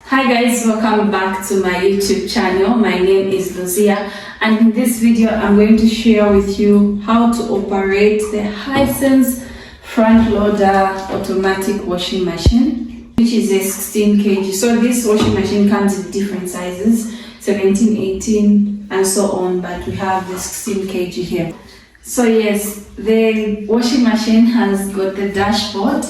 Hi guys, welcome back to my YouTube channel. My name is Lucia, and in this video I'm going to share with you how to operate the Hisense front loader automatic washing machine, which is a 16 kg. So this washing machine comes in different sizes, 17, 18 and so on, but we have the 16 kg here. So yes, the washing machine has got the dashboard,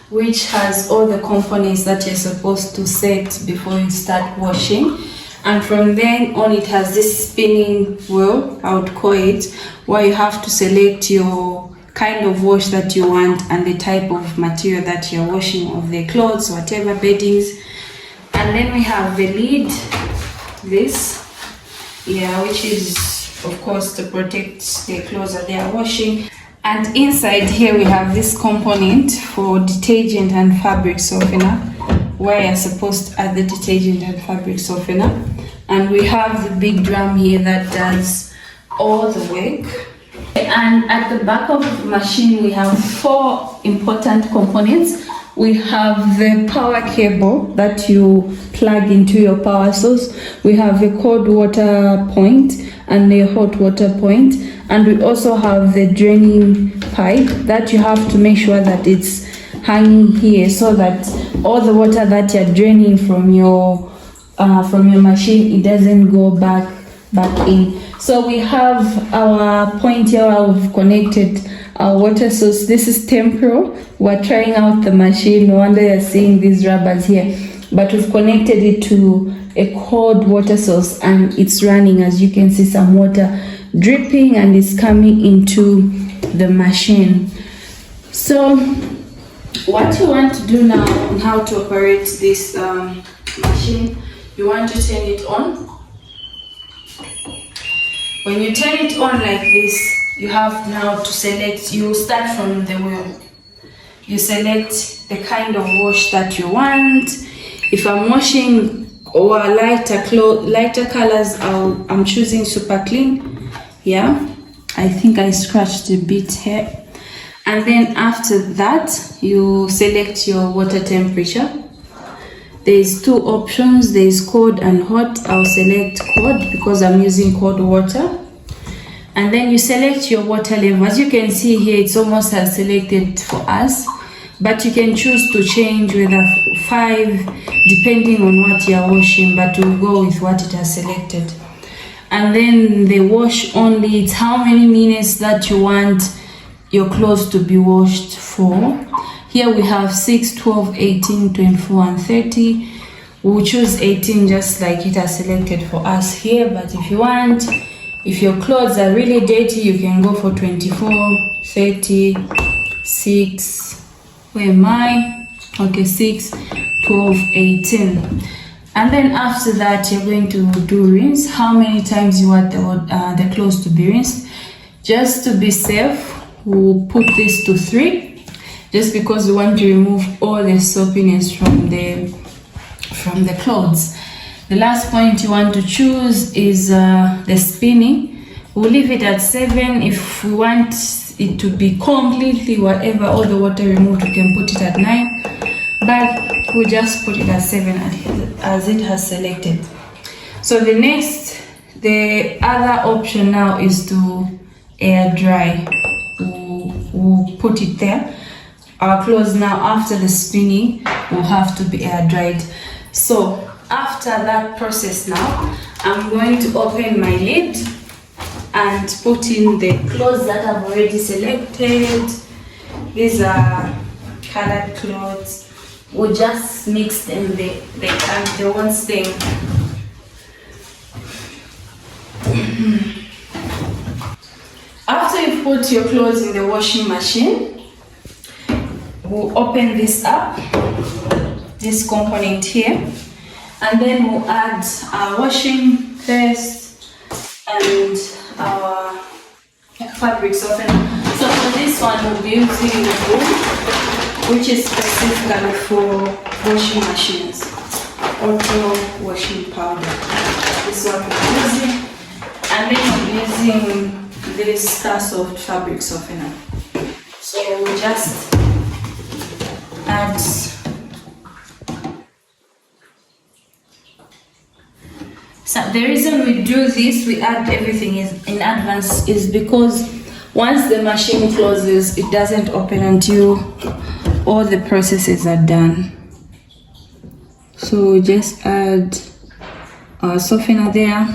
which has all the components that you're supposed to set before you start washing, and from then on it has this spinning wheel, I would call it, where you have to select your kind of wash that you want and the type of material that you're washing, of the clothes, whatever, beddings. And then we have the lid, this, which is of course to protect the clothes that they are washing. And inside here we have this component for detergent and fabric softener, where you're supposed to add the detergent and fabric softener. And we have the big drum here that does all the work. And at the back of the machine we have four important components. We have the power cable that you plug into your power source. We have a cold water point and a hot water point. And we also have the draining pipe that you have to make sure that it's hanging here, so that all the water that you're draining from your machine, it doesn't go back in. So we have our point here where we've connected our water source. This is temporal. We're trying out the machine. No wonder you're seeing these rubbers here. But we've connected it to a cold water source and it's running. As you can see, some water dripping and it's coming into the machine. So what you want to do now on how to operate this machine, you want to turn it on. When you turn it on like this, you have now to select, you start from the wheel. You select the kind of wash that you want. If I'm washing or lighter colors, I'm choosing super clean. I think I scratched a bit here. And then after that, you select your water temperature. There's two options, there's cold and hot. I'll select cold because I'm using cold water. And then you select your water level. As you can see here, it's almost as selected for us, but you can choose to change whether 5 depending on what you're washing, but we'll go with what it has selected. And then the wash only, it's how many minutes that you want your clothes to be washed for. Here we have 6, 12, 18, 24 and 30. We'll choose 18 just like it has selected for us here, but if your clothes are really dirty, you can go for 24, 30, 6, where am I? Okay, 6, 12, 18. And then after that, you're going to do rinse. How many times you want the clothes to be rinsed? Just to be safe, we'll put this to 3, just because we want to remove all the soapiness from the clothes. The last point you want to choose is the spinning. We'll leave it at 7. If we want it to be completely whatever, all the water removed, we can put it at 9. But we'll just put it at 7 as it has selected. So the other option now is to air dry. We'll put it there. Our clothes now, after the spinning, will have to be air dried. So after that process now, I'm going to open my lid and put in the clothes that I've already selected. These are colored clothes. We'll just mix them, they won't stain. After you put your clothes in the washing machine, we'll open this up, this component here, and then we'll add our washing paste and our fabric softener. So for this one, we'll be using the foam, which is specifically for washing machines, auto washing powder. This is what we're using. And then we're using this Star Soft fabric softener. So we'll just add So the reason we do this, we add everything in advance, is because once the machine closes, it doesn't open until all the processes are done. So we just add our softener there.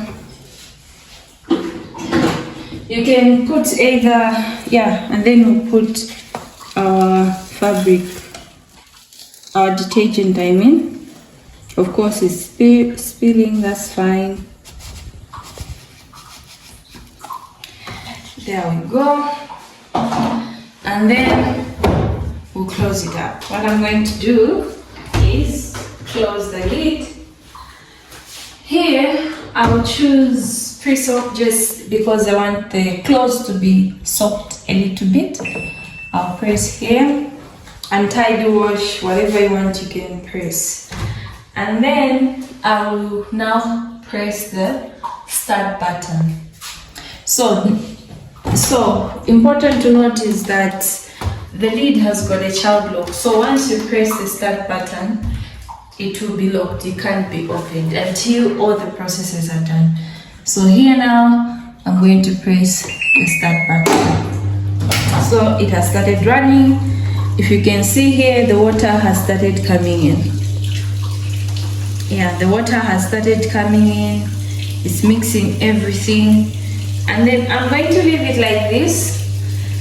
You can put either, and then we put our fabric, our detergent, I mean. Of course, it's spilling, that's fine. There we go. And then we'll close it up. What I'm going to do is close the lid. Here, I will choose pre-soak just because I want the clothes to be soaked a little bit. I'll press here. And tidy wash, whatever you want, you can press. And then I will now press the start button. So important to note is that the lid has got a child lock. So once you press the start button, it will be locked. It can't be opened until all the processes are done. So here now, I'm going to press the start button. So it has started running. If you can see here, the water has started coming in. Yeah, the water has started coming in. It's mixing everything. And then I'm going to leave it like this.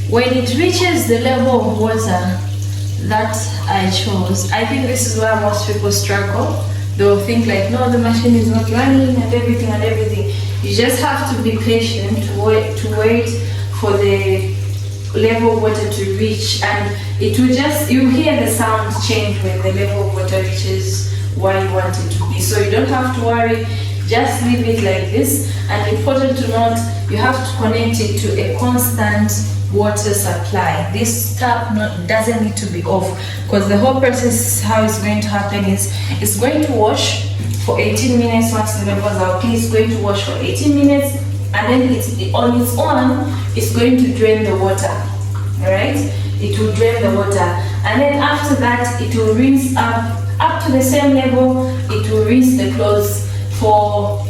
When it reaches the level of water that I chose, I think this is where most people struggle. They will think like, no, the machine is not running and everything. You just have to be patient to wait for the level of water to reach, and it will just, you hear the sound change when the level of water reaches where you want it to be. So you don't have to worry, just leave it like this. And important to note, you have to connect it to a constant water supply. This tap doesn't need to be off, because the whole process, how it's going to happen is it's going to wash for 18 minutes. Once the levels are okay, it's going to wash for 18 minutes, and then it's on its own, it's going to drain the water. All right, it will drain the water, and then after that it will rinse up to the same level. It will rinse the clothes for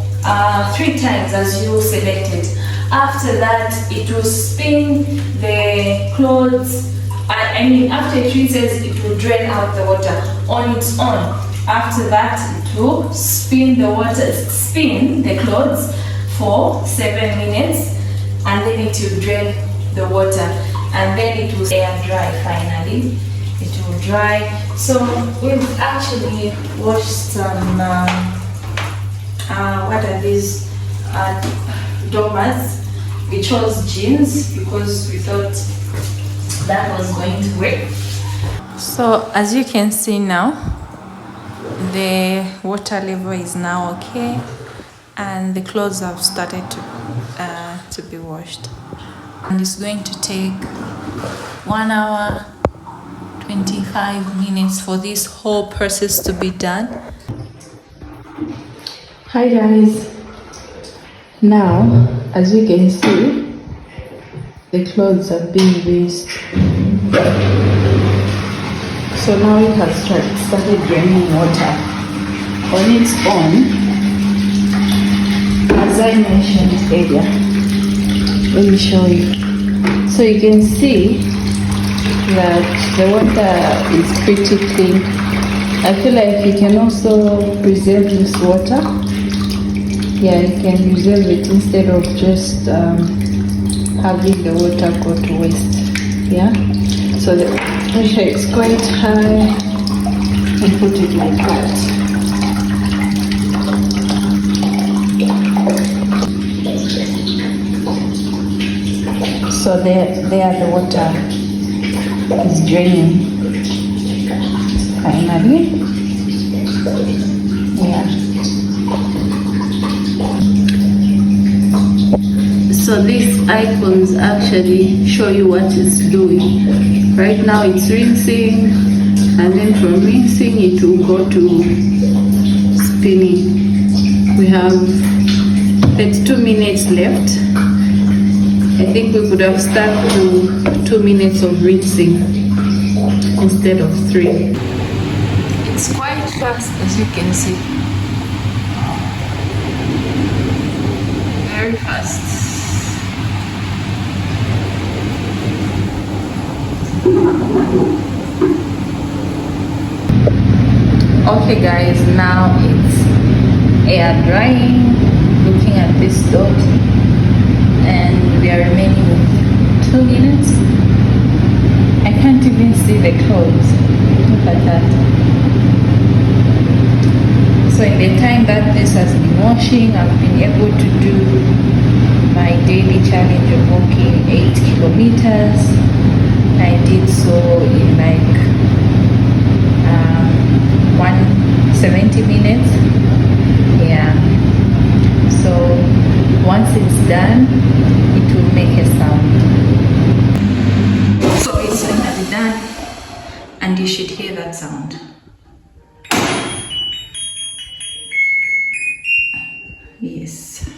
3 times as you selected. After that, it will spin the clothes. I mean, after it rinses, it will drain out the water on its own. After that, it will spin the clothes for 7 minutes, and then it will drain the water, and then it will air dry. Finally, it will dry. So we've actually washed some. What are these? Dormers. We chose jeans because we thought that was going to work. So as you can see now, the water level is now okay, and the clothes have started to be washed. And it's going to take 1 hour 25 minutes for this whole process to be done. Hi guys. Now, as you can see, the clothes are being rinsed. So now it has started draining water on its own. As I mentioned earlier, let me show you. So you can see that the water is pretty clean. I feel like you can also preserve this water. Yeah, you can preserve it instead of just having the water go to waste. Yeah, so the pressure is quite high, and put it like that. So there the water is draining. Finally, yeah. So these icons actually show you what it's doing. Right now it's rinsing, and then from rinsing it will go to spinning. We have 32 minutes left. I think we could have stuck to 2 minutes of rinsing instead of 3. It's quite fast, as you can see. Okay guys, now it's air drying. Looking at this dot, and we are remaining with 2 minutes. I can't even see the clothes. Look at that. So in the time that this has been washing, I've been able to do my daily challenge of walking 8 kilometers. I did so in like 170 minutes. Yeah. So once it's done, it will make a sound. So it's finally done, and you should hear that sound. Yes.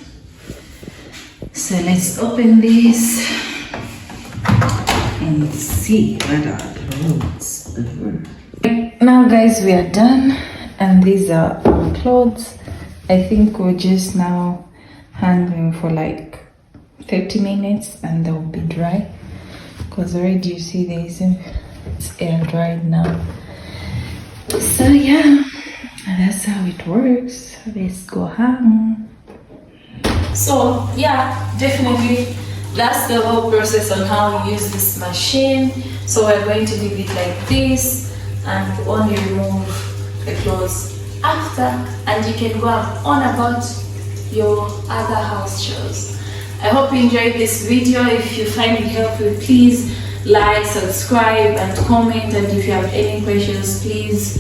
So let's open this and see what our clothes are. Now guys, we are done, and these are our clothes. I think we'll just now hang them for like 30 minutes and they'll be dry, because already you see it's air dried now. So yeah, that's how it works. Let's go hang. So yeah, definitely that's the whole process on how you use this machine. So we're going to leave it like this, and only remove the clothes after, and you can go on about your other house chores. I hope you enjoyed this video. If you find it helpful, please like, subscribe and comment, and if you have any questions, please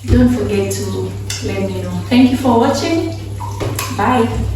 don't forget to let me know. Thank you for watching. Bye.